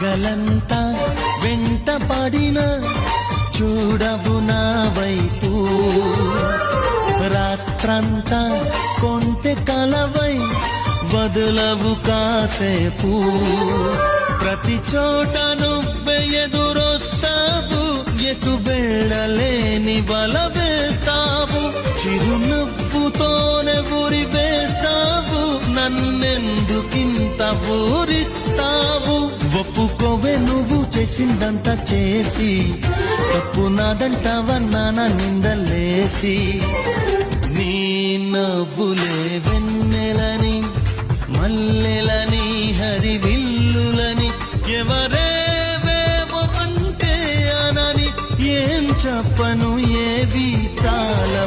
పగలంతా వెంట పడిన చూడవు నా వైపు, రాత్రంతా కొంటె కలవై వదలవు కాసేపు. ప్రతి చోట నువ్వే ఎదురొస్తావు, ఎటు వెళ్ళలేని వల వేస్తావు. చిరునవ్వుతోనే ఊరి వేస్తావు, నన్నెందుకింత ఊరిస్తావు. ఒప్పుకోవే నువ్వు చేసిందంతా చేసి, తప్పు నాదంటావన్నా నా నిందలేసి. నీ నవ్వులే వెన్నెలని, మల్లెలని, హరివిల్లులని, ఎవరేవేమో అంటే అనని. ఏం చెప్పను ఏవి చాలా